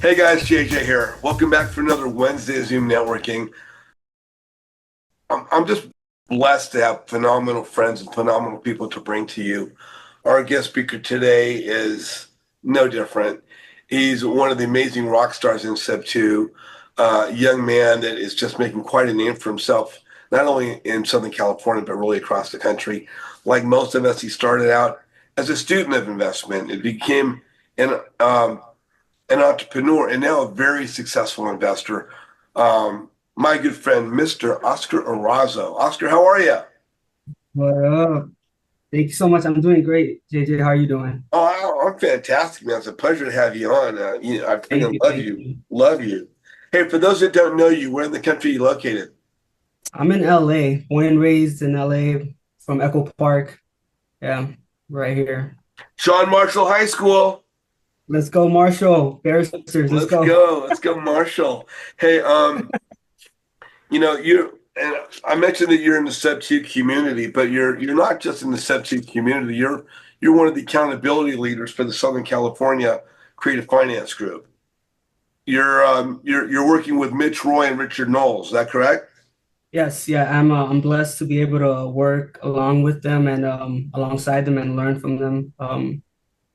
Hey guys, JJ here. Welcome back for another Wednesday of Zoom Networking. I'm just blessed to have phenomenal friends and phenomenal people to bring to you. Our guest speaker today is no different. He's one of the amazing rock stars in Sub 2, a young man that is just making quite a name for himself, not only in Southern California, but really across the country. Like most of us, he started out as a student of investment. It became an an entrepreneur and now a very successful investor. My good friend, Mr. Oscar Erazo. Oscar, how are you? What up? Thank you so much. I'm doing great. JJ, how are you doing? I'm fantastic, man. It's a pleasure to have you on. I Thank freaking you. love Thank you. you. Love you. Hey, for those that don't know you, where in the country are you located? I'm in LA, born and raised in LA from Echo Park. Yeah, right here. Sean Marshall High School. Let's go, Marshall. Barristers, let's Let's go. go. Let's go, Marshall. Hey, you and I mentioned that you're in the Sub 2 community, but you're not just in the Sub 2 community. You're one of the accountability leaders for the Southern California Creative Finance Group. You're working with Mitch Roy and Richard Knowles. Is that correct? Yes, yeah, I'm blessed to be able to work along with them and alongside them and learn from them.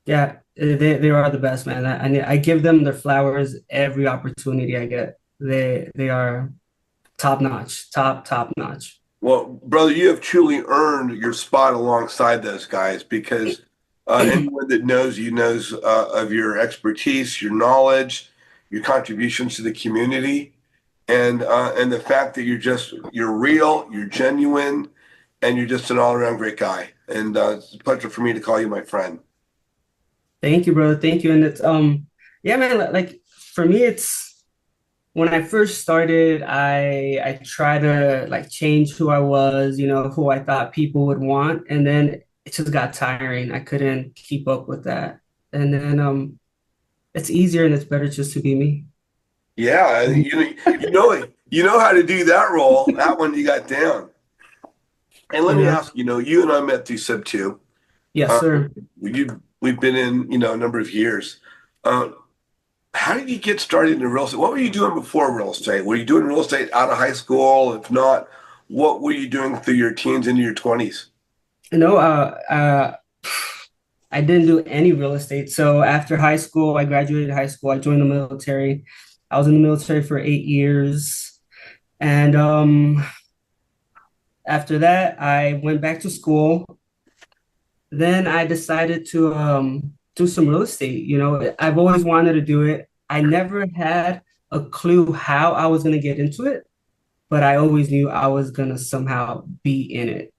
Yeah, they are the best, man. I give them their flowers every opportunity I get. They are top notch, top notch. Well, brother, you have truly earned your spot alongside those guys because anyone that knows you knows of your expertise, your knowledge, your contributions to the community, and the fact that you're real, you're genuine, and you're just an all around great guy. And it's a pleasure for me to call you my friend. Thank you, brother. Thank you. And it's yeah, man, like for me it's when I first started, I try to like change who I was, who I thought people would want, and then it just got tiring. I couldn't keep up with that. And then it's easier and it's better just to be me. Yeah, you know how to do that role. That one you got down. And let me Yeah. ask, you and I met through Sub 2. Yes, sir. We've been in, a number of years. Uh, how did you get started in real estate? What were you doing before real estate? Were you doing real estate out of high school? If not, what were you doing through your teens into your 20s? No, I didn't do any real estate. So after high school, I graduated high school. I joined the military. I was in the military for 8 years. And after that, I went back to school. Then I decided to do some real estate. I've always wanted to do it. I never had a clue how I was going to get into it, but I always knew I was going to somehow be in it.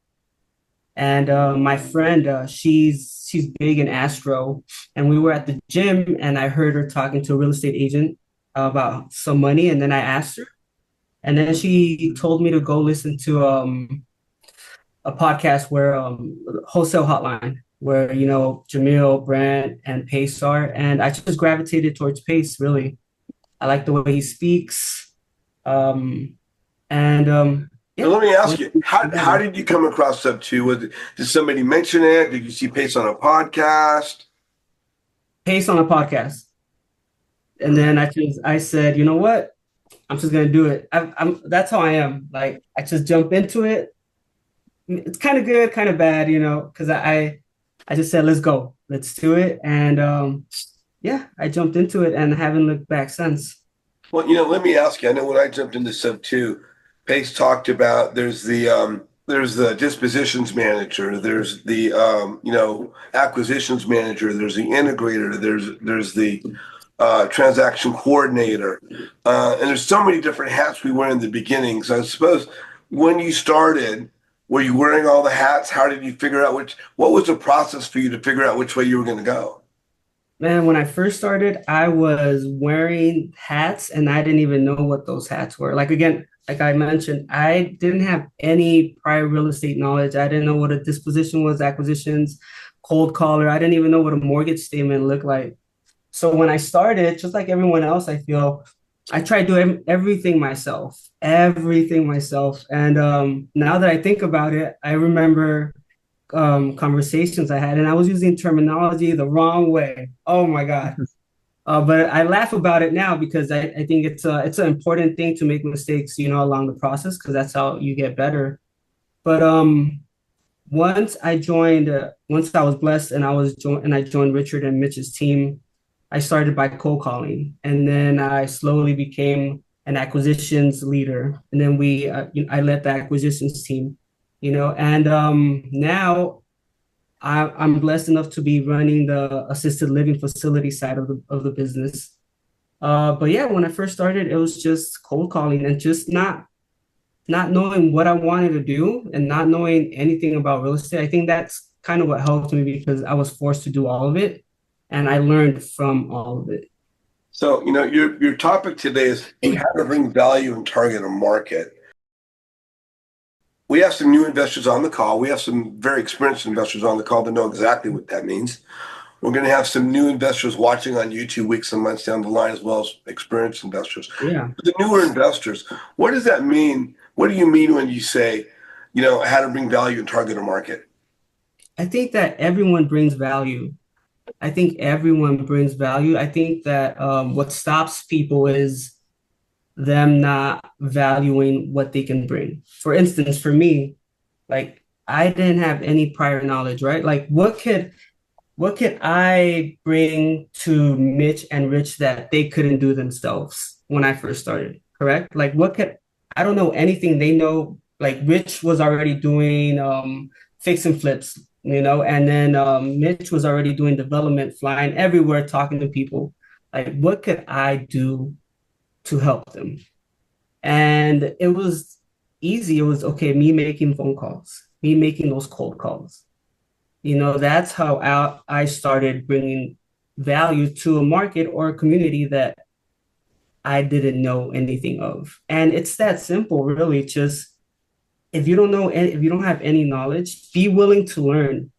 And my friend, she's big in astro, and we were at the gym, and I heard her talking to a real estate agent about some money, and then I asked her, and then she told me to go listen to a podcast where wholesale hotline where Jamil, Brand, and Pace are, and I just gravitated towards Pace. Really, I like the way he speaks, and So yeah, let me ask went you, how together. did you come across Sub 2? Did somebody mention it? Did you see Pace on a podcast? Pace on a podcast, and then I said, you know what, I'm just gonna do it. I'm That's how I am. Like I just jump into it. It's kind of good, kind of bad, because I just said let's go, let's do it, and yeah, I jumped into it and haven't looked back since. Well, let me ask you. I know when I jumped into Sub 2, Pace talked about there's the dispositions manager, there's the acquisitions manager, there's the integrator, there's the transaction coordinator, and there's so many different hats we wear in the beginning. So I suppose when you started, were you wearing all the hats? How did you figure out what was the process for you to figure out which way you were going to go? Man, when I first started, I was wearing hats and I didn't even know what those hats were. Like again, like I mentioned, I didn't have any prior real estate knowledge. I didn't know what a disposition was, acquisitions, cold caller. I didn't even know what a mortgage statement looked like. So when I started, just like everyone else, I feel I tried doing everything myself. And now that I think about it, I remember conversations I had, and I was using terminology the wrong way. Oh my God. But I laugh about it now because I think it's an important thing to make mistakes, along the process because that's how you get better. But once I was blessed and I joined Richard and Mitch's team, I started by cold calling, and then I slowly became an acquisitions leader, and then I led the acquisitions team, and now I'm blessed enough to be running the assisted living facility side of the business. But yeah, when I first started, it was just cold calling and just not knowing what I wanted to do and not knowing anything about real estate. I think that's kind of what helped me because I was forced to do all of it and I learned from all of it. So, your topic today is how to bring value and target a market. We have some new investors on the call. We have some very experienced investors on the call that know exactly what that means. We're going to have some new investors watching on YouTube weeks and months down the line, as well as experienced investors. Yeah. The newer investors, what does that mean? What do you mean when you say, how to bring value and target a market? I think that everyone brings value. I think everyone brings value. I think that what stops people is them not valuing what they can bring. For instance, for me, like I didn't have any prior knowledge, right? Like what could I bring to Mitch and Rich that they couldn't do themselves when I first started? Correct? Like I don't know anything they know. Like Rich was already doing fix and flips, and then Mitch was already doing development, flying everywhere, talking to people. Like what could I do to help them? And it was easy. It was okay, me making phone calls, me making those cold calls. That's how I started bringing value to a market or a community that I didn't know anything of. And it's that simple, really. Just if you don't have any knowledge, be willing to learn,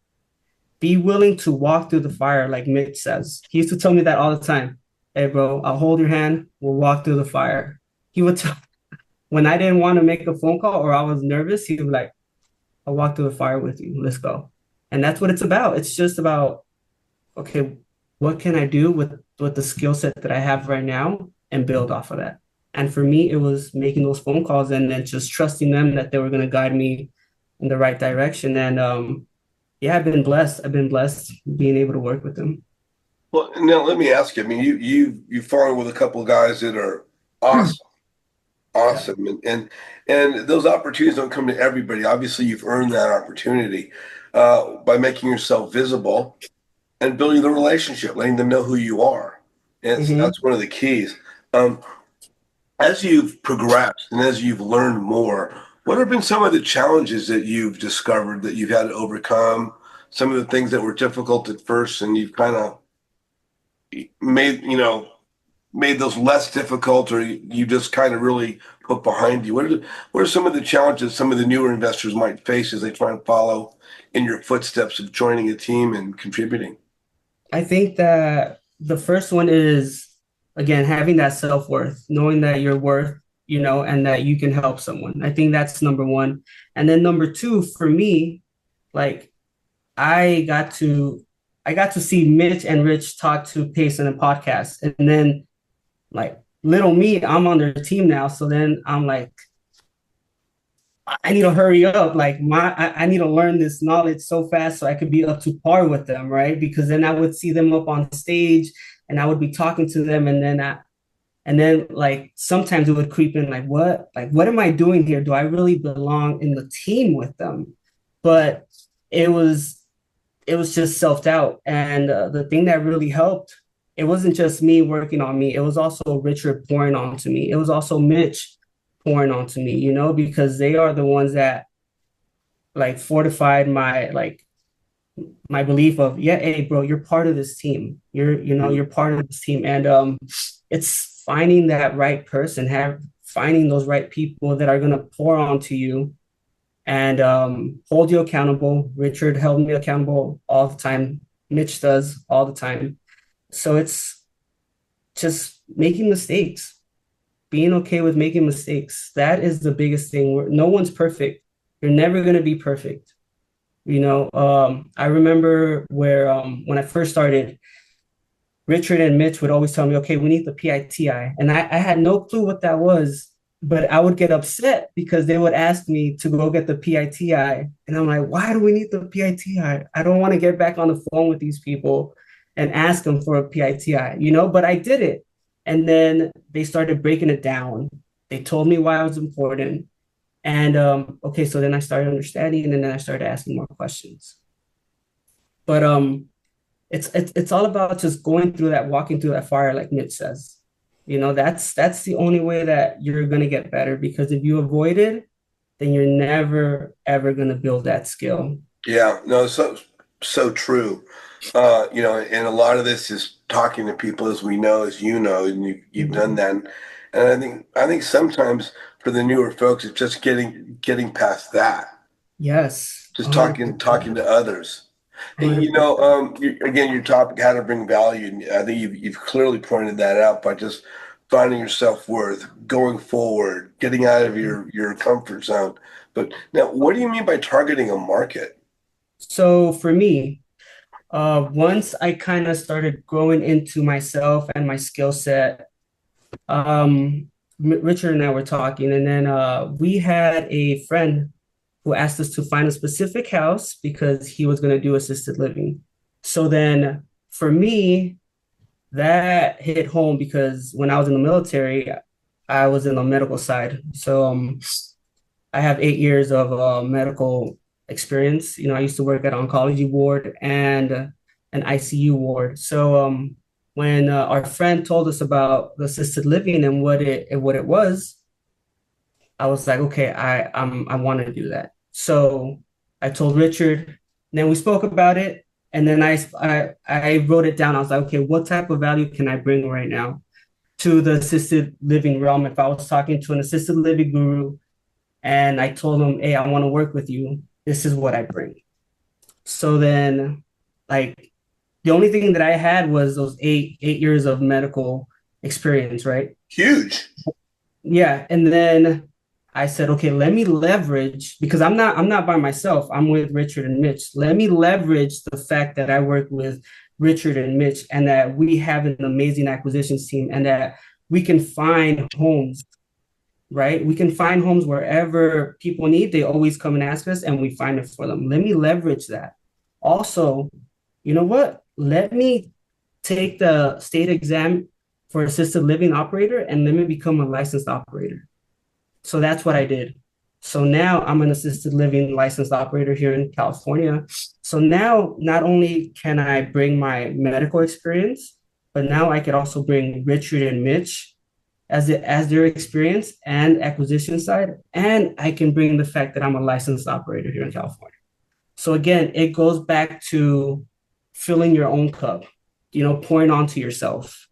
be willing to walk through the fire, like Mitch says. He used to tell me that all the time. Hey, bro, I'll hold your hand. We'll walk through the fire. He would tell when I didn't want to make a phone call or I was nervous, he would be like, I'll walk through the fire with you. Let's go. And that's what it's about. It's just about, okay, what can I do with the skill set that I have right now and build off of that. And for me, it was making those phone calls and then just trusting them that they were going to guide me in the right direction. And yeah, I've been blessed. I've been blessed being able to work with them. Well, now let me ask you. I mean, you've fallen with a couple of guys that are awesome, Yeah. awesome, and those opportunities don't come to everybody. Obviously, you've earned that opportunity by making yourself visible and building the relationship, letting them know who you are. And Hmm. that's one of the keys. Um, as you've progressed and as you've learned more, what have been some of the challenges that you've discovered that you've had to overcome? Some of the things that were difficult at first, and you've kind of made, made those less difficult, or you just kind of really put behind you. What are some of the challenges some of the newer investors might face as they try and follow in your footsteps of joining a team and contributing? I think that the first one is, again, having that self-worth, knowing that you're worth, and that you can help someone. I think that's number one. And then number two, for me, like I got to I got to see Mitch and Rich talk to Pace in a podcast. And then like little me, I'm on their team now. So then I'm like, I need to hurry up. Like I need to learn this knowledge so fast so I could be up to par with them, right? Because then I would see them up on stage and I would be talking to them, and then like sometimes it would creep in like what am I doing here? Do I really belong in the team with them? But it was it was just self-doubt. And the thing that really helped, it wasn't just me working on me. It was also Richard pouring onto me. It was also Mitch pouring onto me, because they are the ones that like fortified my belief of, yeah, hey, bro, you're part of this team. You're part of this team. And it's finding that right person, finding those right people that are going to pour onto you and hold you accountable. Richard held me accountable all the time. Mitch does all the time. So it's just making mistakes, being okay with making mistakes. That is the biggest thing. No one's perfect. You're never going to be perfect. I remember when I first started, Richard and Mitch would always tell me, okay, we need the PITI. And I had no clue what that was, but I would get upset because they would ask me to go get the PITI. And I'm like, why do we need the PITI? I don't want to get back on the phone with these people and ask them for a PITI, but I did it. And then they started breaking it down. They told me why it was important. And okay, so then I started understanding and then I started asking more questions. But it's all about just going through that, walking through that fire, like Mitch says. That's the only way that you're gonna get better because if you avoid it, then you're never ever gonna build that skill. Yeah, no, so true. And a lot of this is talking to people, as we know, as you know, and you've done Mhm. that. And I think sometimes for the newer folks, it's just getting past that, Yes, just talking 100%. to others. Hey, 100%. again, your topic, how to bring value, and I think you've clearly pointed that out by just finding your self-worth, going forward, getting out of your comfort zone. But now, what do you mean by targeting a market? So for me, once I kind of started growing into myself and my skill set, Richard and I were talking, and then we had a friend who asked us to find a specific house because he was going to do assisted living. So then for me, that hit home because when I was in the military, I was in the medical side. So I have 8 years of medical experience. I used to work at oncology ward and an ICU ward. So when our friend told us about the assisted living and what it was, I was like, okay, I want to do that. So I told Richard, then we spoke about it, and then I wrote it down. I was like, okay, what type of value can I bring right now to the assisted living realm? If I was talking to an assisted living guru and I told him, hey, I want to work with you, this is what I bring. So then, like, the only thing that I had was those eight years of medical experience, right? Huge. Yeah, and then I said, okay, let me leverage because I'm not by myself. I'm with Richard and Mitch. Let me leverage the fact that I work with Richard and Mitch and that we have an amazing acquisitions team and that we can find homes, right? We can find homes wherever people need. They always come and ask us and we find it for them. Let me leverage that. Also, you know what? Let me take the state exam for assisted living operator and let me become a licensed operator. So that's what I did. So now I'm an assisted living licensed operator here in California. So now not only can I bring my medical experience, but now I could also bring Richard and Mitch as their experience and acquisition side, and I can bring the fact that I'm a licensed operator here in California. So again, it goes back to filling your own cup, pouring onto yourself.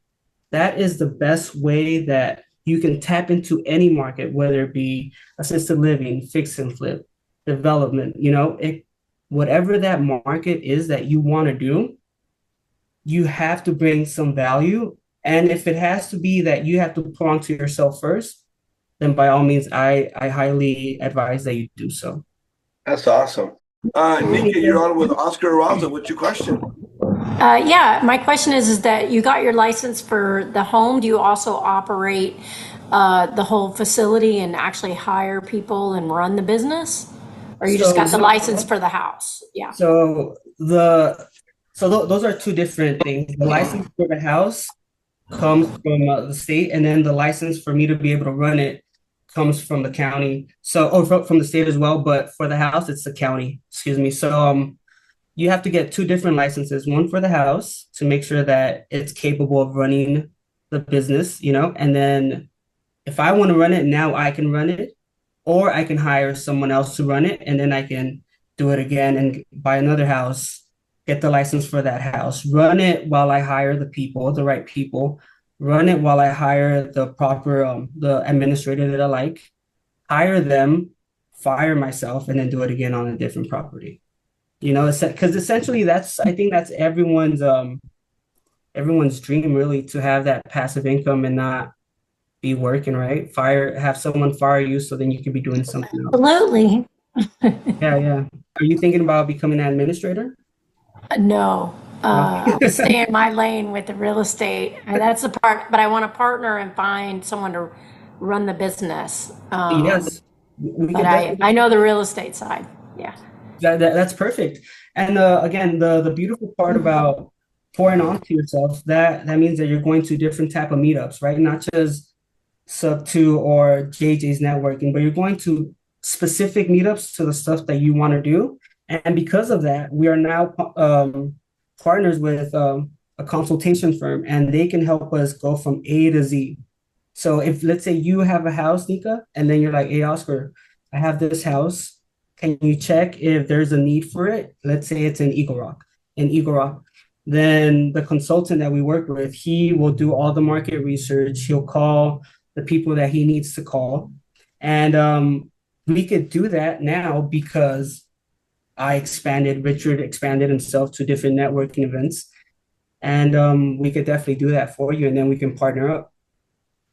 That is the best way that you can tap into any market, whether it be assisted living, fix and flip, development, whatever that market is that you want to do, you have to bring some value. And if it has to be that you have to pour onto yourself first, then by all means, I highly advise that you do so. That's awesome. Nika, you're on with Oscar Erazo. What's your question? Yeah, my question is that you got your license for the home. Do you also operate the whole facility and actually hire people and run the business? Or you just got the So, license for the house? Yeah. so those are two different things. The license for the house comes from the state, and then the license for me to be able to run it comes from the county. So, or from the state as well. But for the house, it's the county. Excuse me. So, you have to get two different licenses. One for the house to make sure that it's capable of running the business, and then if I want to run it now, I can run it, or I can hire someone else to run it, and then I can do it again and buy another house, get the license for that house, run it while I hire the right people, run it while I hire the proper the administrator that I like, hire them, fire myself, and then do it again on a different property. Because essentially I think that's everyone's dream really to have that passive income and not be working, right? Have someone fire you so then you can be doing something else. Absolutely. Yeah, yeah. Are you thinking about becoming an administrator? No. I'll stay in my lane with the real estate. And that's the part, but I want to partner and find someone to run the business. Yes, we But could I definitely. know the real estate side. Yeah. That's perfect. And again, the beautiful part about pouring onto yourself, that means that you're going to different type of meetups, right? Not just Sub 2 or JJ's networking, but you're going to specific meetups to the stuff that you want to do. And because of that, we are now partners with a consultation firm, and they can help us go from A to Z. So if, let's say, you have a house, Nika, and then you're like, hey, Oscar, I have this house. Can you check if there's a need for it? Let's say it's in Eagle Rock. Then the consultant that we work with, he will do all the market research. He'll call the people that he needs to call. And we could do that now because Richard expanded himself to different networking events. And we could definitely do that for you. And then we can partner up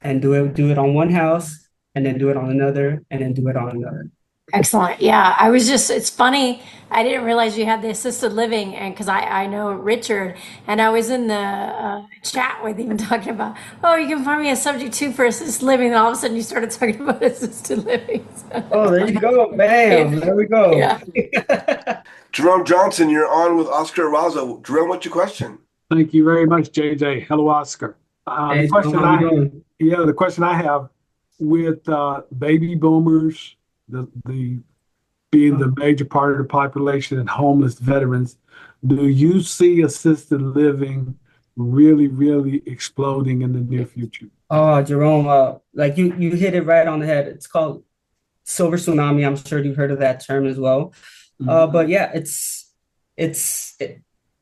and do it on one house, and then do it on another, and then do it on another. Excellent. Yeah, it's funny. I didn't realize you had the assisted living, and because I know Richard, and I was in the chat with him talking about, oh, you can find me a subject to for assisted living. And all of a sudden you started talking about assisted living. Oh, there you go. Bam. There we go. Yeah. Jerome Johnson, you're on with Oscar Erazo. Jerome, what's your question? Thank you very much, JJ. Hello, Oscar. Hey, how you doing? The question I have with baby boomers, the being the major part of the population, and homeless veterans, do you see assisted living really, really exploding in the near future? Oh, Jerome, like you hit it right on the head. It's called silver tsunami. I'm sure you've heard of that term as well. But yeah,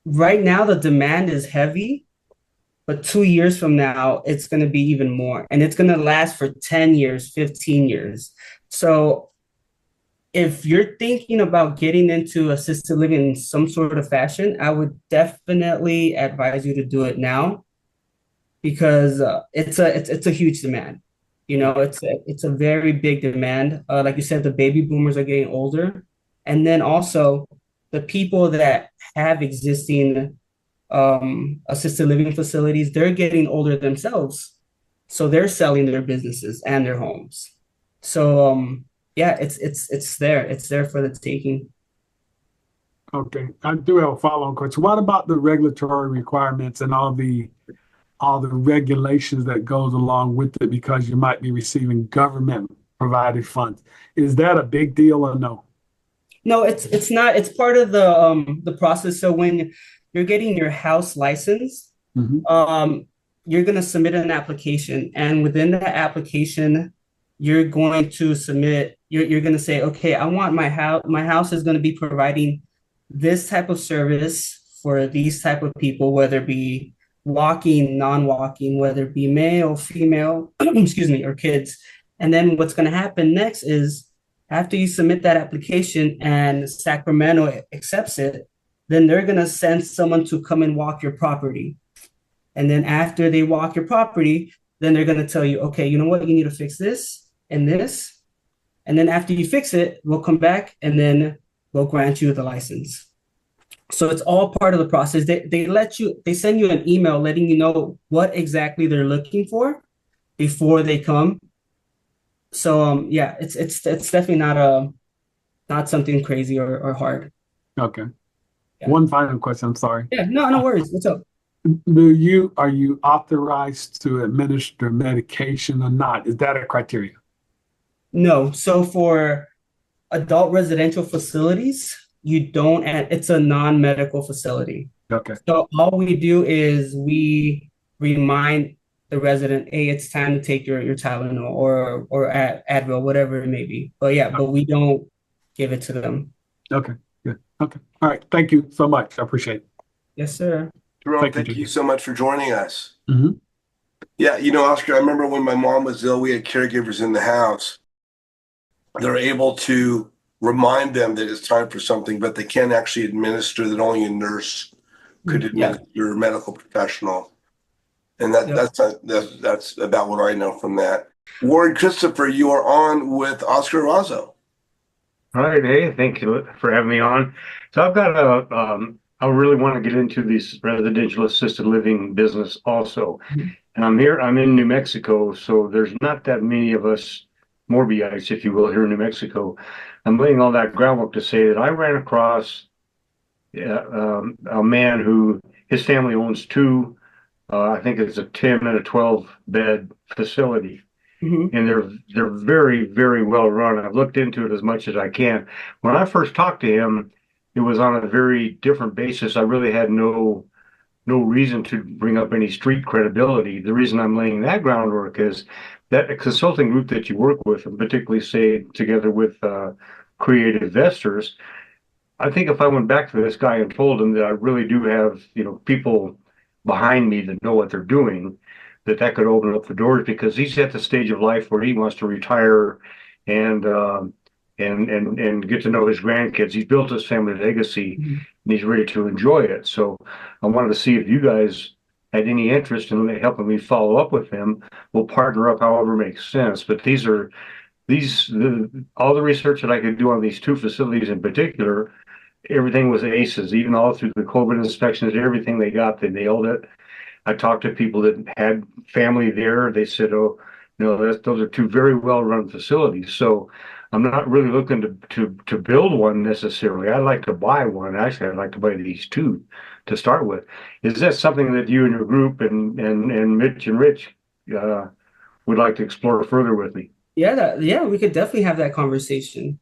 right now the demand is heavy, but 2 years from now, it's going to be even more. And it's going to last for 10 years, 15 years. So if you're thinking about getting into assisted living in some sort of fashion, I would definitely advise you to do it now, because it's a huge demand. It's a very big demand. Like you said, the baby boomers are getting older, and then also the people that have existing assisted living facilities, they're getting older themselves, so they're selling their businesses and their homes. So yeah, it's there for the taking. Okay, I do have a follow-on question. What about the regulatory requirements and all the regulations that goes along with it, because you might be receiving government provided funds? Is that a big deal or no? No, it's not. It's part of the process. So when you're getting your house license, you're going to submit an application, and within that application, you're going to submit. You're going to say, okay, I want my house. My house is going to be providing this type of service for these type of people, whether it be walking, non-walking, whether it be male, female, excuse me, or kids. And then what's going to happen next is, after you submit that application and Sacramento accepts it, then they're going to send someone to come and walk your property. And then after they walk your property, then they're going to tell you, okay, you know what, you need to fix this and this. And then after you fix it, we'll come back and then we'll grant you the license. So it's all part of the process. They send you an email letting you know what exactly they're looking for before they come. So yeah, it's definitely not something crazy or hard. Okay. Yeah. One final question. I'm sorry. Yeah, no worries. What's up? Are you authorized to administer medication or not? Is that a criteria? No. So for adult residential facilities, you don't, and it's a non-medical facility. Okay. So all we do is we remind the resident, hey, it's time to take your Tylenol or Advil, whatever it may be. But yeah, but we don't give it to them. Okay. Good. Okay. All right. Thank you so much. I appreciate it. Yes, sir. Jerome, thank you so much for joining us. Mm-hmm. Yeah, Oscar, I remember when my mom was ill, we had caregivers in the house. They're able to remind them that it's time for something, but they can't actually administer that. Only a nurse could administer, a medical professional. And that's about what I know from that. Warren Christopher, you are on with Oscar Erazo. All right, hey, thank you for having me on. So I've got I really want to get into this residential assisted living business also. And I'm in New Mexico, so there's not that many of us Morbyites, if you will, here in New Mexico. I'm laying all that groundwork to say that I ran across a man who his family owns two, I think it's a 10 and a 12 bed facility. Mhm. And they're very, very well run. I've looked into it as much as I can. When I first talked to him, it was on a very different basis. I really had no reason to bring up any street credibility. The reason I'm laying that groundwork is that a consulting group that you work with, and particularly say together with creative investors, I think if I went back to this guy and told him that I really do have, people behind me that know what they're doing, that could open up the doors because he's at the stage of life where he wants to retire and and get to know his grandkids. He's built his family legacy Mhm. and he's ready to enjoy it. So I wanted to see if you guys had any interest in helping me follow up with him. We'll partner up however makes sense. But all the research that I could do on these two facilities in particular, everything was aces, even all through the COVID inspections, everything they got, they nailed it. I talked to people that had family there. They said, "Oh, those are two very well-run facilities." So I'm not really looking to build one necessarily. I'd like to buy one. Actually, I'd like to buy these two to start with. Is that something that you and your group and Mitch and Rich would like to explore further with me? Yeah, we could definitely have that conversation.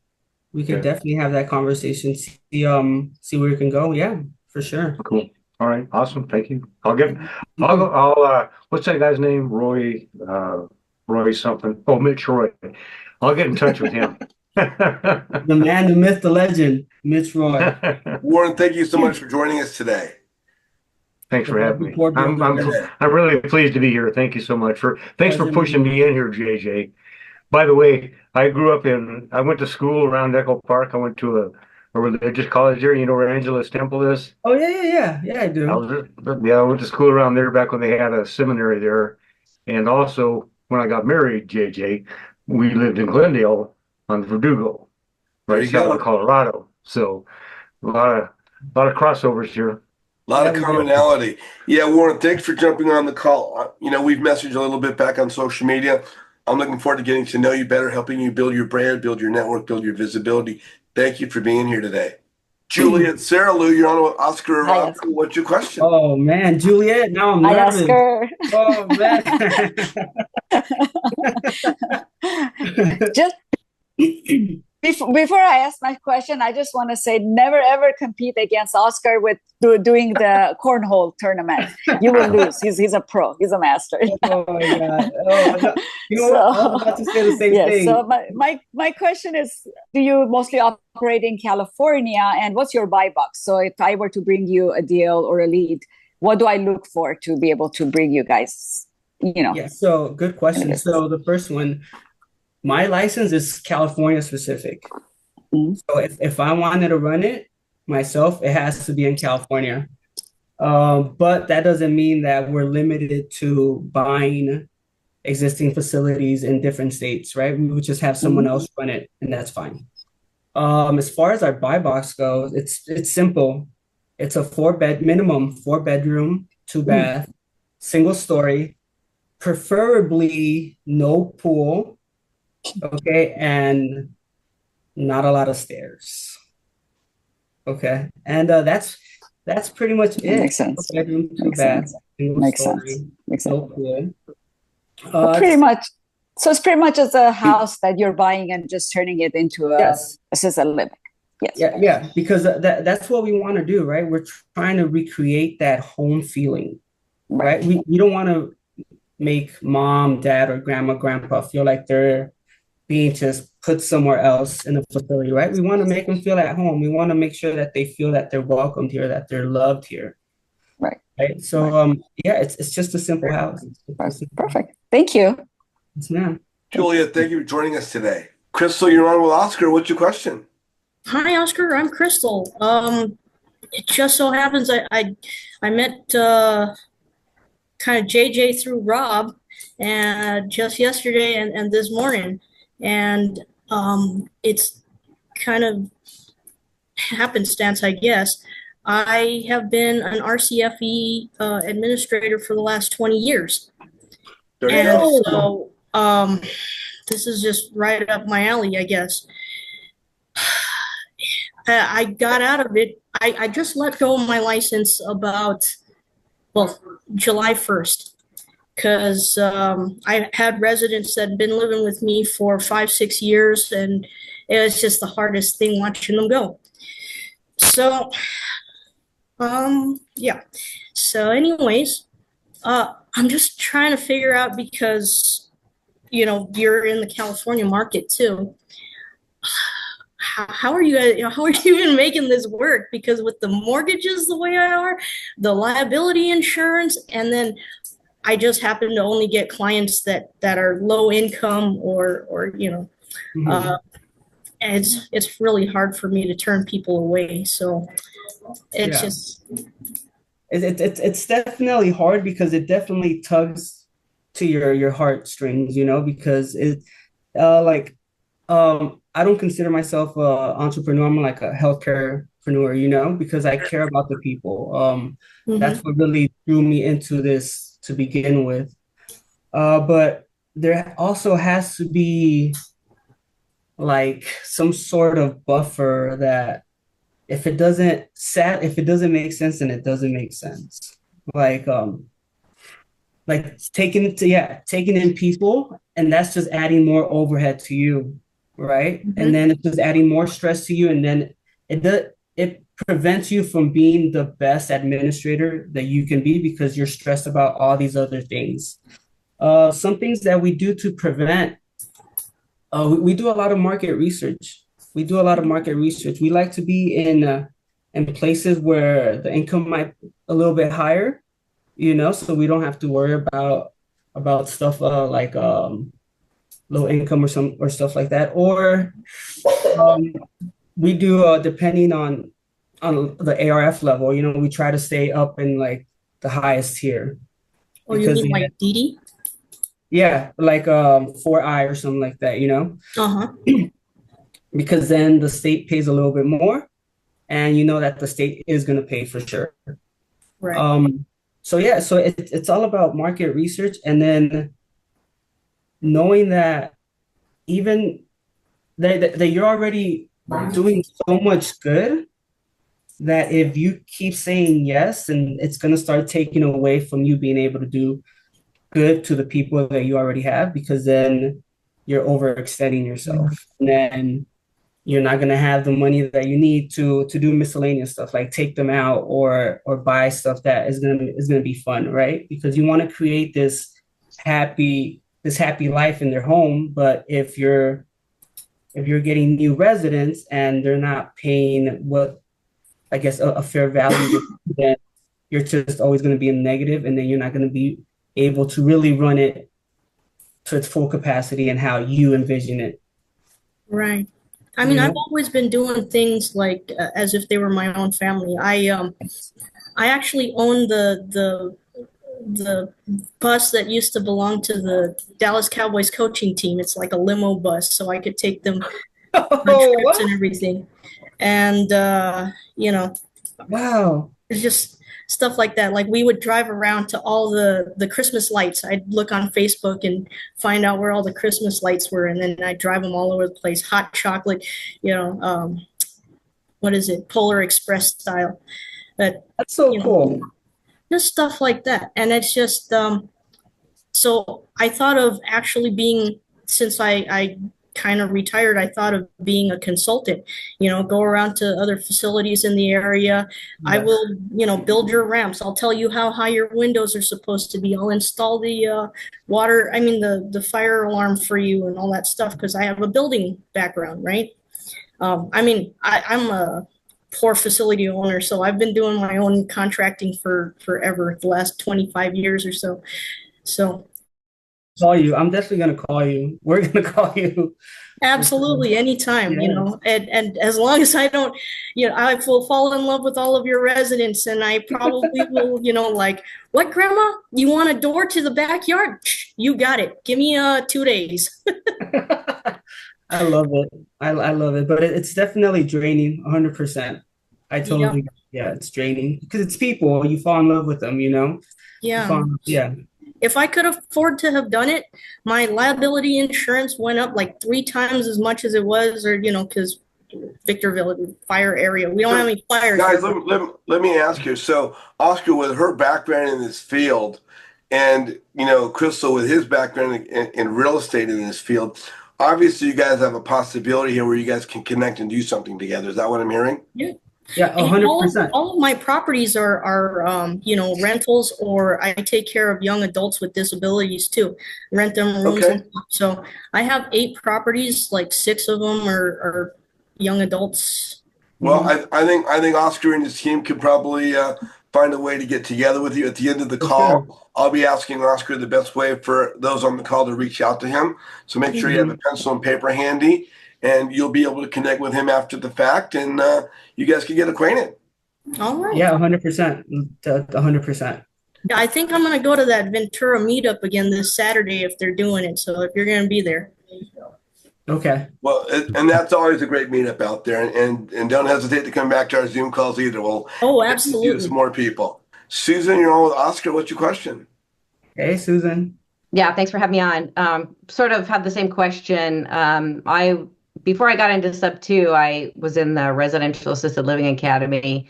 We could Okay, definitely have that conversation, see where we can go. Yeah, for sure. cool. All right, awesome. Thank you. You I'll go, can- what's that guy's name? Roy something. Oh, Mitch Roy. I'll get in touch with him. the man, the myth, the legend, Mitch Roy, Warren, thank you so much for joining us today. Thanks the for having me. report builder. I'm really pleased to be here. Thank you so much thanks for Pleasure pushing meeting me in here, JJ. By the way, I went to school around Echo Park. I went to a religious college there. You know where Angela's Temple is? Oh yeah, I I do. was, yeah, I went to school around there back when they had a seminary there. And also when I got married, JJ, we lived in Glendale on Verdugo, There right you south of go. Colorado. So a lot of crossovers here. A lot Yeah, of we do. commonality. Yeah, Warren, thanks for jumping on the call. We've messaged a little bit back on social media. I'm looking forward to getting to know you better, helping you build your brand, build your network, build your visibility. Thank you for being here today. Juliet, Sarah Lou, you're on with Oscar Hi, Erazo. Oscar. What's your question? Oh man, Juliet, now I'm Hi, nervous. Oscar. Oh man. Just before I ask my question, I just want to say never ever compete against Oscar with doing the cornhole tournament. You will lose. He's a pro. He's a master. Oh my God. Oh, no. You know what? I was about to say the same yes. thing. So my question is, do you mostly operate in California, and what's your buy box? So if I were to bring you a deal or a lead, what do I look for to be able to bring you guys? Yeah, so good question. So the first one, my license is California specific. Mhm. So if I wanted to run it myself, it has to be in California. But that doesn't mean that we're limited to buying existing facilities in different states, right? We would just have someone else run it, and that's fine. As far as our buy box goes, it's simple. It's a minimum 4 bedroom, 2 bath, single story, preferably no pool, okay, and not a lot of stairs. Okay. And that's pretty much it. Makes sense. 4 bedroom, two Makes bath, sense. single Makes story, sense. Makes no sense. pool. Pretty much. So it's pretty much as a house that you're buying and just turning it into a Yes. assisted living. Yes. Yeah, because that's what we want to do, right? We're trying to recreate that home feeling, right? We don't want to make mom, dad, or grandma, grandpa feel like they're being just put somewhere else in a facility, right? We want to make them feel at home. We want to make sure that they feel that they're welcomed here, that they're loved here. Right. Right. So yeah, it's just a simple house. Perfect. Thank you. Yes, ma'am. Juliet, thank you for joining us today. Crystal, you're on with Oscar. What's your question? Hi, Oscar. I'm Crystal. It just so happens I met kind of JJ through Rob, and just yesterday and this morning, and it's kind of happenstance, I guess. I have been an RCFE administrator for the last 20 years. There you And go. so this is just right up my alley, I guess. I got out of it. I just let go of my license about, well, July 1st, because I had residents that had been living with me for 5, 6 years, and it was just the hardest thing watching them go. So, yeah. So, anyways, I'm just trying to figure out because, you're in the California market too. How are you guys, how are you even making this work? Because with the mortgages the way I are, the liability insurance, and then I just happen to only get clients that are low income or Mhm. it's really hard for me to turn people away. So it's Yeah. just It's definitely hard because it definitely tugs to your heartstrings, because like I don't consider myself a entrepreneur. I'm like a healthcarepreneur, because I care about the people. That's mhm. what really drew me into this to begin with. But there also has to be like some sort of buffer that if it doesn't make sense, then it doesn't make sense. Like taking in people, and that's just adding more overhead to you, right? And Mhm. then it's just adding more stress to you, and then it prevents you from being the best administrator that you can be because you're stressed about all these other things. Some things that we do to prevent, we do a lot of market research. We do a lot of market research. We like to be in places where the income might a little bit higher, so we don't have to worry about stuff like low income or stuff like that. Or um, we do depending on the ARF level. We try to stay up in like the highest tier Oh, you because mean like Didi? yeah, like 4I or something like that. Uh-huh. Because then the state pays a little bit more, and you know that the state is going to pay for sure. Right. So yeah, so it's all about market research, and then knowing that even that you're already doing so much good that if you keep saying yes, and it's going to start taking away from you being able to do good to the people that you already have, because then you're overextending yourself, and then you're not going to have the money that you need to do miscellaneous stuff like take them out or buy stuff that is going to be fun, right? Because you want to create this happy life in their home. But if you're getting new residents and they're not paying what I guess a fair value, then you're just always going to be in negative, and then you're not going to be able to really run it to its full capacity and how you envision it. Right. I mean, You I've know? always been doing things like as if they were my own family. I actually own the bus that used to belong to the Dallas Cowboys coaching team. It's like a limo bus, so I could take them on Oh, trips and what? everything. And Wow. it's just stuff like that. Like we would drive around to all the Christmas lights. I'd look on Facebook and find out where all the Christmas lights were, and then I'd drive them all over the place. Hot chocolate, what is it? Polar Express style. But That's so you know, cool. just stuff like that. And it's just so I thought of actually being, since I kind of retired, I thought of being a consultant, go around to other facilities in the area. I Yes. will, build your ramps. I'll tell you how high your windows are supposed to be. I'll install the the fire alarm for you and all that stuff because I have a building background, right? I'm a poor facility owner, so I've been doing my own contracting for forever, the last 25 years or so. So Call you. I'm definitely gonna call you. We're gonna call you. absolutely, anytime, Yes. and as long as I don't, I will fall in love with all of your residents, and I probably will, like, what, Grandma? You want a door to the backyard? You got it. Give me 2 days. I love it. I love it, but it's definitely draining 100%. I Yeah, totally, yeah, it's draining because it's people. You fall in love with them, you know? You yeah. fall, yeah. If I could afford to have done it, my liability insurance went up like 3 times as much as it was, or because Victorville fire area, we don't have So, any fires guys, here. let me ask you. So, Oscar, with her background in this field, and Crystal with his background in real estate in this field, obviously, you guys have a possibility here where you guys can connect and do something together. Is that what I'm hearing? Yeah. Yeah, And 100%. all of my properties are rentals, or I take care of young adults with disabilities too, rent them rooms Okay. and stuff. So I have 8 properties, like 6 of them are young adults. Well, Mhm. I think Oscar and his team could probably find a way to get together with you at the end of the For sure. call. I'll be asking Oscar the best way for those on the call to reach out to him. So make sure you have a Mhm. pencil and paper handy, and you'll be able to connect with him after the fact, and you guys can get acquainted. All right. Yeah, 100%. 100%. Yeah, I think I'm gonna go to that Ventura meetup again this Saturday if they're doing it. So if you're gonna be there. Okay. Well, and that's always a great meetup out there, and don't hesitate to come back to our Zoom calls either. We'll Oh, introduce you to some absolutely. more people. Susan, you're on with Oscar. What's your question? Hey, Susan. Yeah, thanks for having me on. Sort of had the same question. I before I got into sub two, I was in the residential assisted living academy,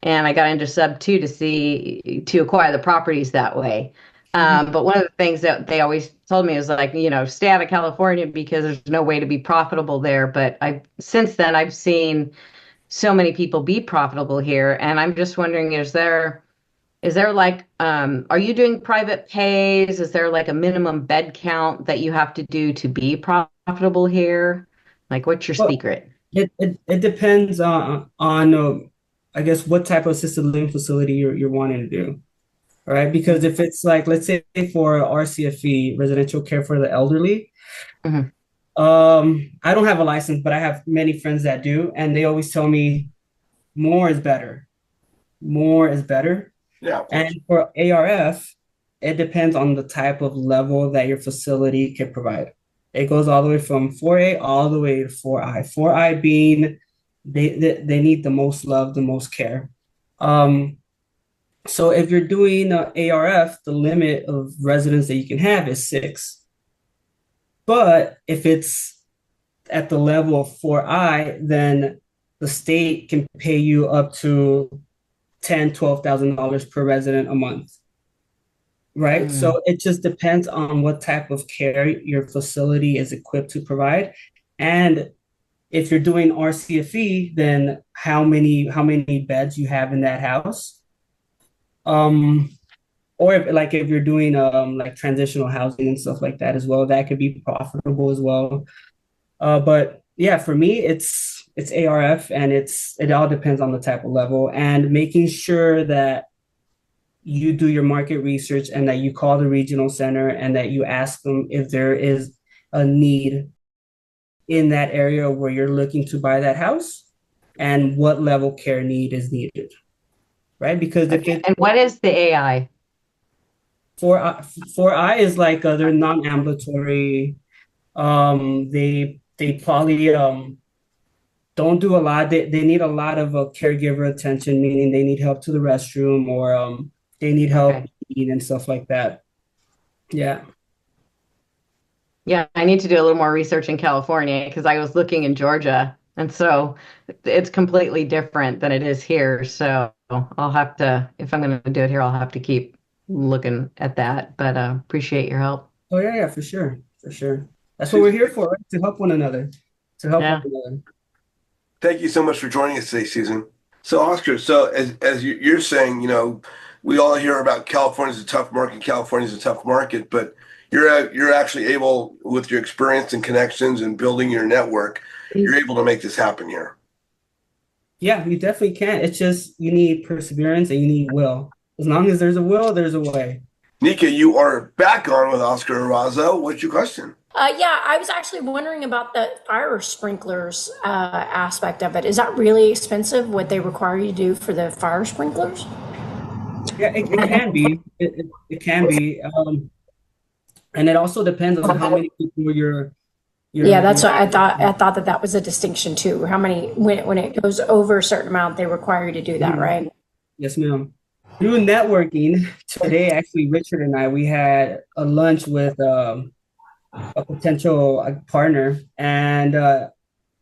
and I got into sub two to acquire the properties that way. Mhm. But one of the things that they always told me is like, stay out of California because there's no way to be profitable there. But I since then I've seen so many people be profitable here, and I'm just wondering, is there like, are you doing private pays? Is there like a minimum bed count that you have to do to be profitable here? Like, what's your Well, secret? it depends on I guess what type of assisted living facility you're wanting to do. All right, because if it's like, let's say for RCFE, residential care for the elderly, Mhm. I don't have a license, but I have many friends that do, and they always tell me more is better. More is better. Yeah, of course. And for ARF, it depends on the type of level that your facility can provide. It goes all the way from 4A all the way to 4I. 4I being they need the most love, the most care. Um, so if you're doing ARF, the limit of residents that you can have is 6. But if it's at the level of 4I, then the state can pay you up to $10,000, $12,000 per resident a month. Right. Mm. So it just depends on what type of care your facility is equipped to provide. And if you're doing RCFE, then how many beds you have in that house. Um, or if you're doing like transitional housing and stuff like that as well, that could be profitable as well. But yeah, for me, it's ARF, and it all depends on the type of level and making sure that you do your market research and that you call the regional center and that you ask them if there is a need in that area where you're looking to buy that house and what level care need is needed, right? Because if Okay. it And what is the AI? for I is like they're non-ambulatory. They probably don't do a lot. They need a lot of caregiver attention, meaning they need help to the restroom or they need help Okay. eating and stuff like that. Yeah. Yeah, I need to do a little more research in California because I was looking in Georgia, and so it's completely different than it is here. So I'll have to, if I'm going to do it here, I'll have to keep looking at that. But appreciate your help. Oh yeah, yeah, for sure, for sure. That's what we're Susan, here for, right? To help one another, to help one Yeah. another. thank you so much for joining us today, Susan. So, Oscar, so as you're saying, we all hear about California's a tough market, California's a tough market, but you're actually able, with your experience and connections and building your network, you're able to make this happen here. Yeah, you definitely can. It's just you need perseverance and you need will. As long as there's a will, there's a way. Nika, you are back on with Oscar Erazo. What's your question? Yeah, I was actually wondering about the fire sprinklers aspect of it. Is that really expensive, what they require you to do for the fire sprinklers? Yeah, it can be. It can be. And it also depends on how many people You Yeah, know, that's what I thought. I thought that that was a distinction too. How many, when it goes over a certain amount, they require you to do that, right? yes, ma'am. Through networking, today, actually, Richard and I, we had a lunch with a potential partner, and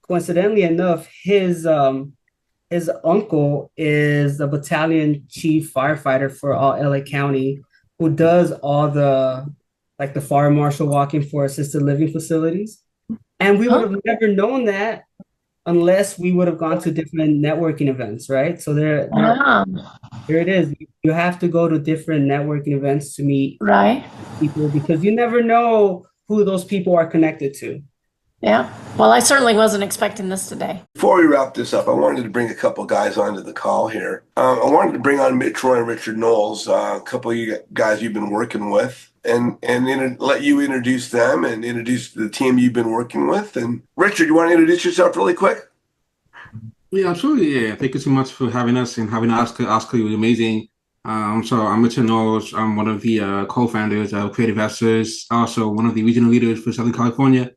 coincidentally enough, his uncle is the battalion chief firefighter for all LA County, who does all the like the fire marshal walking for assisted living facilities. And we would Huh? have never known that unless we would have gone to different networking events, right? So Wow. there it is. You have to go to different networking events to meet Right. people because you never know who those people are connected to. Yeah. Well, I certainly wasn't expecting this today. Before we wrap this up, I wanted to bring a couple guys onto the call here. I wanted to bring on Mitch Roy and Richard Knowles, a couple of you guys you've been working with, and let you introduce them and introduce the team you've been working with. And Richard, you want to introduce yourself really quick? Yeah, absolutely. Yeah, thank you so much for having us and having Oscar. Oscar, you were amazing. So I'm Richard Knowles. I'm one of the co-founders of Creative Assets, also one of the regional leaders for Southern California.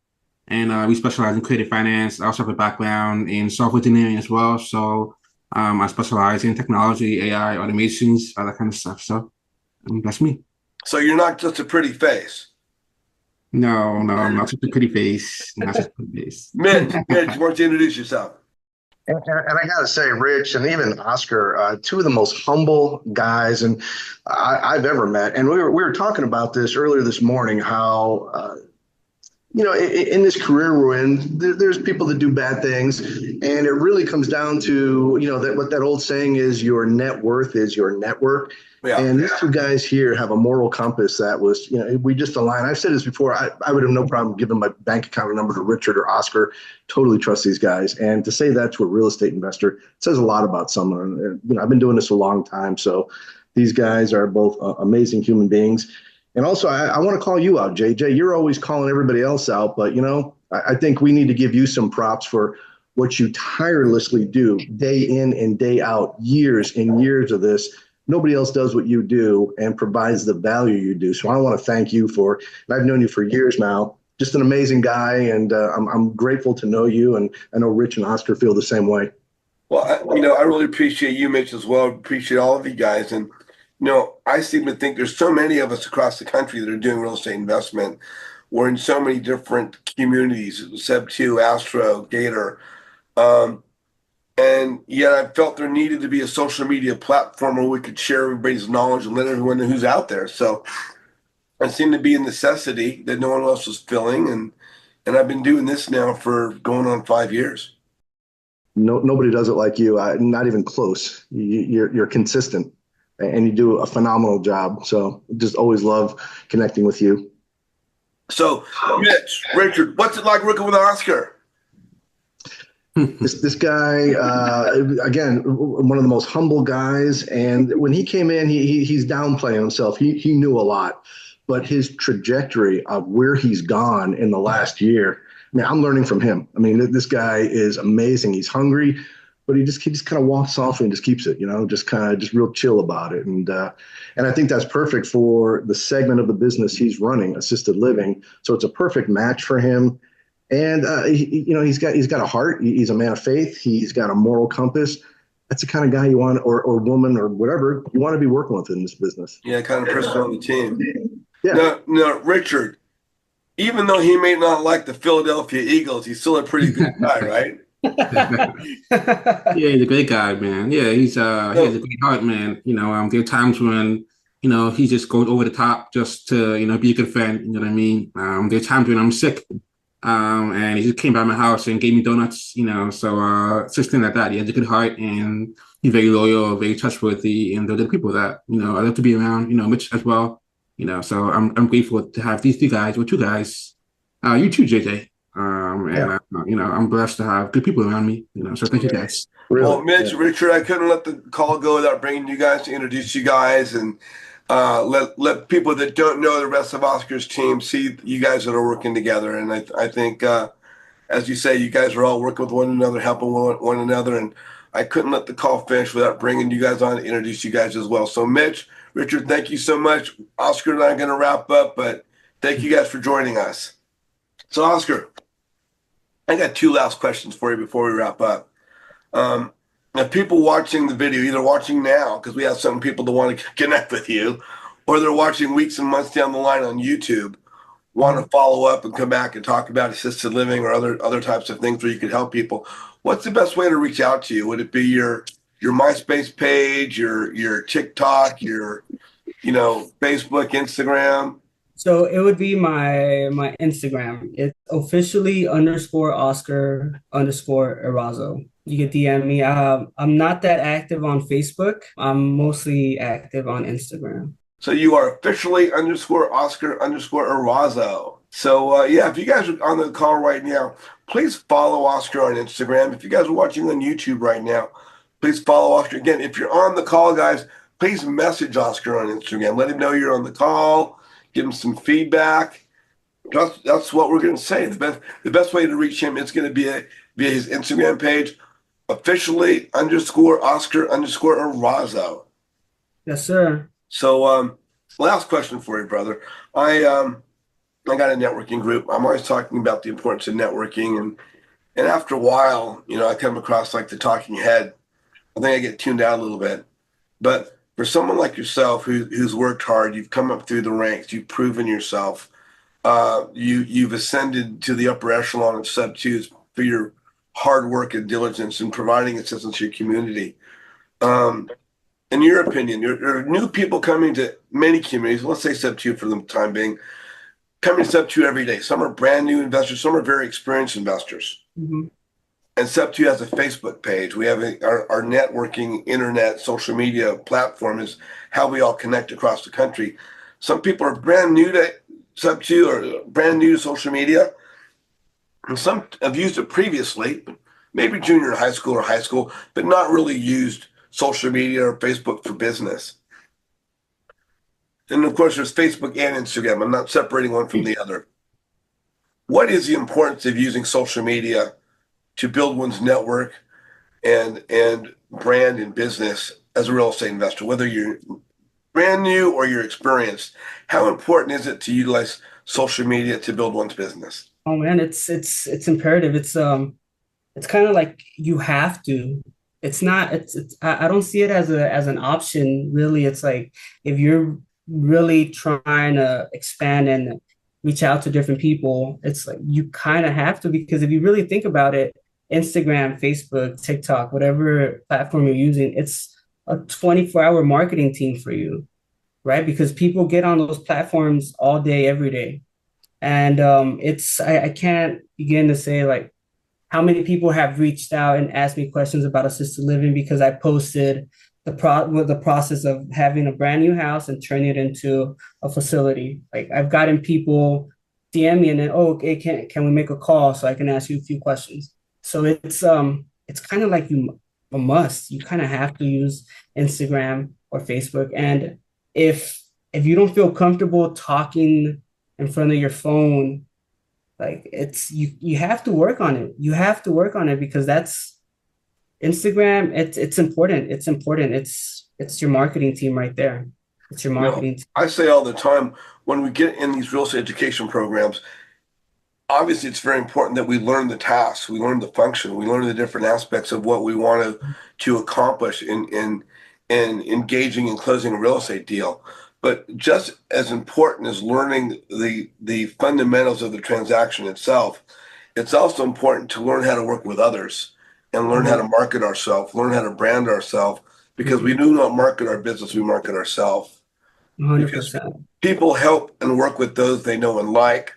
And we specialize in creative finance. I also have a background in software engineering as well. So I specialize in technology, AI, automations, all that kind of stuff. So that's me. So you're not just a pretty face. No, I'm not such a pretty face. Not such a pretty face. Mitch, why don't you introduce yourself? And I got to say, Rich and even Oscar, two of the most humble guys I've ever met. And we were talking about this earlier this morning, how in this career we're in, there's people that do bad things, and it really comes down to that what that old saying is: your net worth is your network. Yeah. And these two guys here have a moral compass that was, we just align. I've said this before. I would have no problem giving my bank account number to Richard or Oscar. Totally trust these guys. And to say that to a real estate investor says a lot about someone. I've been doing this a long time. So these guys are both amazing human beings. And also, I want to call you out, JJ. You're always calling everybody else out. But, I think we need to give you some props for what you tirelessly do day in and day out, years and years of this. Nobody else does what you do and provides the value you do. So I want to thank you and I've known you for years now, just an amazing guy. And I'm grateful to know you. And I know Rich and Oscar feel the same way. Well, I really appreciate you, Mitch, as well. Appreciate all of you guys. And, I seem to think there's so many of us across the country that are doing real estate investment. We're in so many different communities, Seb2, Astro, Gator. And yet I felt there needed to be a social media platform where we could share everybody's knowledge and let everyone know who's out there. So it seemed to be a necessity that no one else was filling. And I've been doing this now for going on 5 years. Nobody does it like you. Not even close. You're consistent and you do a phenomenal job. So just always love connecting with you. So Mitch, Richard, what's it like working with Oscar? This guy, again, one of the most humble guys. And when he came in, he's downplaying himself. He knew a lot, but his trajectory of where he's gone in the last year, I'm learning from him. This guy is amazing. He's hungry, but he just kind of walks softly and just keeps it, just real chill about it. And I think that's perfect for the segment of the business he's running, assisted living. So it's a perfect match for him. And he's got a heart. He's a man of faith. He's got a moral compass. That's the kind of guy you want, or woman, or whatever you want to be working with in this business. Yeah, kind of person on the team. Yeah. No, Richard. Even though he may not like the Philadelphia Eagles, he's still a pretty good guy, right? Yeah, he's a great guy, man. Yeah, he has a great heart, man. There are times when he just goes over the top just to be a good friend. You know what I mean? There are times when I'm sick. And he just came by my house and gave me donuts, so just things like that. He has a good heart and he's very loyal, very trustworthy, and they're the people that, I love to be around, Mitch as well, so I'm grateful to have these two guys, or two guys, you too, JJ. I'm blessed to have good people around me, so thank you guys. Really? Well, Mitch, Richard, I couldn't let the call go without bringing you guys to introduce you guys and let people that don't know the rest of Oscar's team see you guys that are working together. And I think, as you say, you guys are all working with one another, helping one another. And I couldn't let the call finish without bringing you guys on to introduce you guys as well. So Mitch, Richard, thank you so much. Oscar and I are going to wrap up, but thank you guys for joining us. So Oscar, I got two last questions for you before we wrap up. Um, if people watching the video, either watching now, because we have some people that want to connect with you, or they're watching weeks and months down the line on YouTube, want to follow up and come back and talk about assisted living or other types of things where you could help people, what's the best way to reach out to you? Would it be your MySpace page, your TikTok, your Facebook, Instagram? So it would be my Instagram. It's officially underscore Oscar underscore Erazo. You can DM me. I'm not that active on Facebook. I'm mostly active on Instagram. So you are officially underscore Oscar underscore Erazo. So yeah, if you guys are on the call right now, please follow Oscar on Instagram. If you guys are watching on YouTube right now, please follow Oscar. Again, if you're on the call, guys, please message Oscar on Instagram. Let him know you're on the call. Give him some feedback. That's what we're going to say. The best way to reach him is going to be via his Instagram page, officially underscore Oscar underscore Erazo. Yes, sir. So, last question for you, brother. I got a networking group. I'm always talking about the importance of networking, and after a while, I come across like the talking head. I think I get tuned out a little bit. But for someone like yourself who's worked hard, you've come up through the ranks, you've proven yourself, you've ascended to the upper echelon of sub twos for your hard work and diligence in providing assistance to your community. In your opinion, there are new people coming to many communities, let's say sub two for the time being, coming to sub two every day. Some are brand new investors, some are very experienced investors. Mm-hmm. And sub two has a Facebook page. We have our networking, internet, social media platform is how we all connect across the country. Some people are brand new to sub two or brand new to social media, and some have used it previously, maybe junior high school or high school, but not really used social media or Facebook for business. And of course, there's Facebook and Instagram. I'm not separating one from the other. What is the importance of using social media to build one's network and brand and business as a real estate investor, whether you're brand new or you're experienced? How important is it to utilize social media to build one's business? Oh man, it's imperative. It's kind of like you have to. It's not. I don't see it as an option really. It's like if you're really trying to expand and reach out to different people, it's like you kind of have to, because if you really think about it, Instagram, Facebook, TikTok, whatever platform you're using, it's a 24-hour marketing team for you, right? Because people get on those platforms all day, every day. And I can't begin to say like how many people have reached out and asked me questions about assisted living because I posted the process of having a brand new house and turning it into a facility. Like I've gotten people DM me and then, oh, okay, can we make a call so I can ask you a few questions? So it's kind of like a must. You kind of have to use Instagram or Facebook. And if you don't feel comfortable talking in front of your phone, like you have to work on it. You have to work on it because that's Instagram. It's important. It's important. It's your marketing team right there. It's your marketing team. I say all the time when we get in these real estate education programs, obviously it's very important that we learn the tasks, we learn the function, we learn the different aspects of what we want to accomplish in engaging and closing a real estate deal. But just as important as learning the fundamentals of the transaction itself, it's also important to learn how to work with others and learn how to market ourselves, learn how to brand ourselves, because we do not market our business, we market ourselves. 100%. People help and work with those they know and like.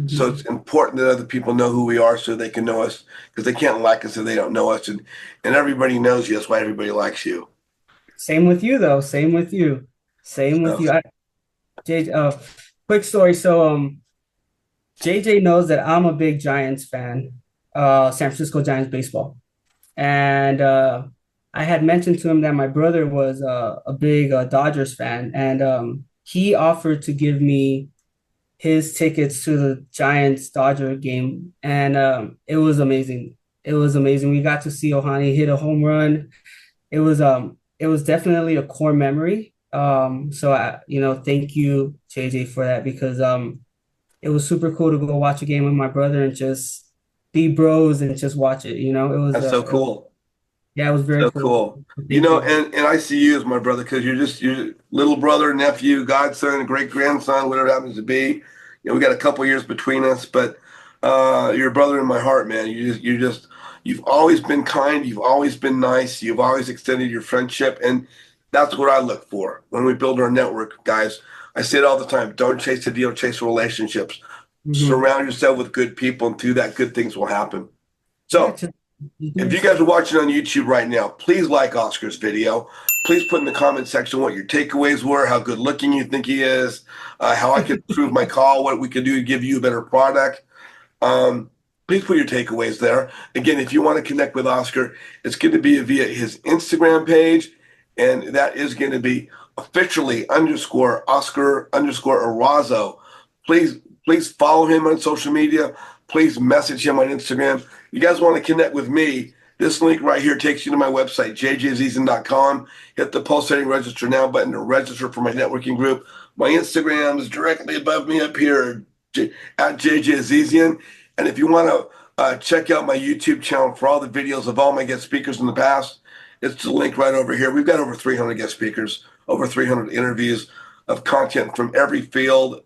So it's important that other people know who we are so they can know us, because they can't like us if they don't know us. And everybody knows you. That's why everybody likes you. Same with you, though. Same with you. Same with you. Quick story. So JJ knows that I'm a big Giants fan, San Francisco Giants baseball. And I had mentioned to him that my brother was a big Dodgers fan. And he offered to give me his tickets to the Giants Dodger game, and it was amazing. It was amazing. We got to see Ohani hit a home run. It was definitely a core memory. So thank you, JJ, for that, because it was super cool to go watch a game with my brother and just be bros and just watch it. It was That's so cool. yeah, it was very So cool. cool. Thank you. And I see you as my brother because you're little brother, nephew, godson, great grandson, whatever it happens to be. We got a couple years between us, but you're a brother in my heart, man. You've always been kind. You've always been nice. You've always extended your friendship, and that's what I look for when we build our network, guys. I say it all the time: don't chase the deal, chase relationships. Mhm. Surround yourself with good people, and through that, good things will happen. Yeah, So. just do If you yourself. guys are watching on YouTube right now, please like Oscar's video. Please put in the comment section what your takeaways were, how good looking you think he is, how I could improve my call, what we could do to give you a better product. Um, Please put your takeaways there. Again, if you want to connect with Oscar, it's going to be via his Instagram page, and that is going to be officially _ Oscar _ Erazo. Please follow him on social media. Please message him on Instagram. You guys want to connect with me? This link right here takes you to my website, jjzizan.com. Hit the pulsating register now button to register for my networking group. My Instagram is directly above me up here at jjzizian. And if you want to check out my YouTube channel for all the videos of all my guest speakers in the past, it's the link right over here. We've got over 300 guest speakers, over 300 interviews of content from every field.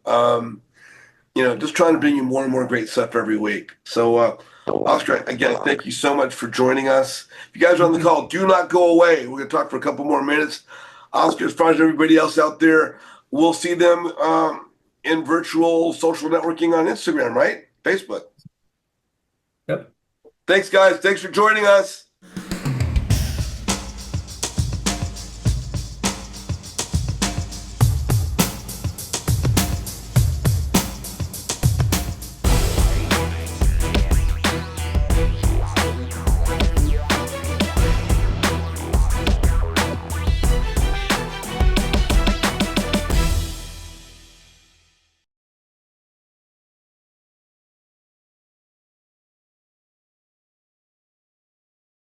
Just trying to bring you more and more great stuff every week. So, Oscar, again, thank you so much for joining us. If you guys are on the call, do not go away. We're going to talk for a couple more minutes. Oscar, as far as everybody else out there, we'll see them in virtual social networking on Instagram, right? Facebook. Yep. Thanks, guys. Thanks for joining us.